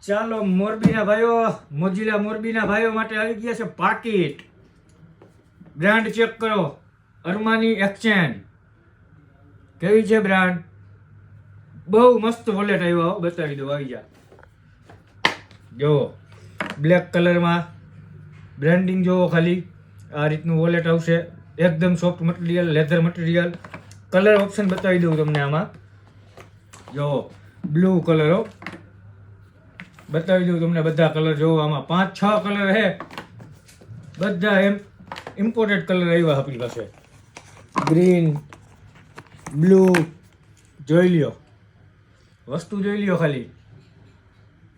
ચાલો મોરબીના ભાઈઓ, મોજીલા મોરબીના ભાઈઓ માટે આવી ગયા છે પાકીટ. બ્રાન્ડ ચેક કરો, અરમાની એક્સચેન્જ. કેવી છે બ્રાન્ડ? બહુ મસ્ત વોલેટ આવ્યો, બતાવી દો. આવી જા, જો બ્લેક કલરમાં બ્રાન્ડિંગ જોવો ખાલી. આ રીતનું વોલેટ આવશે, એકદમ soft material, leather material. Colour option બતાવી દઉં તમને. આમાં જો બ્લુ કલર હો, બતાવી દઉં તમને બધા કલર. જોવો આમાં 5-6 કલર છે, બધા એમ ઇમ્પોર્ટેડ કલર આવ્યા આપણી પાસે. ગ્રીન, બ્લુ, જોઈ લ્યો, વસ્તુ જોઈ લ્યો ખાલી.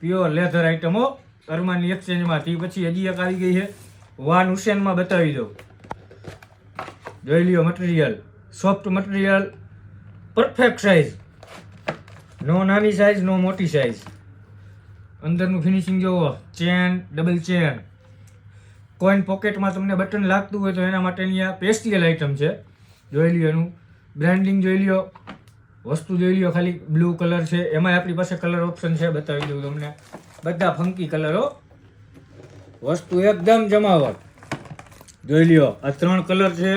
પ્યોર લેધર આઈટમ હો, અરમાની એક્સચેન્જમાંથી. પછી હજી એક આવી ગઈ છે વાન હુસેનમાં, બતાવી દઉં. જોઈ લ્યો material, soft material, perfect size, no નાની સાઇઝ, નો મોટી સાઇઝ. અંદરનું ફિનિશિંગ જોવો, ચેન, ડબલ ચેન. કોઈન પોકેટમાં તમને બટન લાગતું હોય તો એના માટેની આ પેસ્ટિયલ આઈટમ છે. જોઈ લ્યો એનું બ્રાન્ડિંગ, જોઈ લ્યો, વસ્તુ જોઈ લ્યો ખાલી. બ્લુ કલર છે, એમાં આપણી પાસે કલર ઓપ્શન છે, બતાવી દઉં તમને. બધા ફંકી કલરો, વસ્તુ એકદમ જમાવટ. જોઈ લ્યો, આ 3 કલર છે.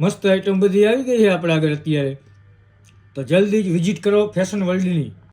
મસ્ત આઈટમ બધી આવી ગઈ છે આપણે આગળ અત્યારે. તો જલ્દી જ વિઝિટ કરો ફેશન વર્લ્ડની.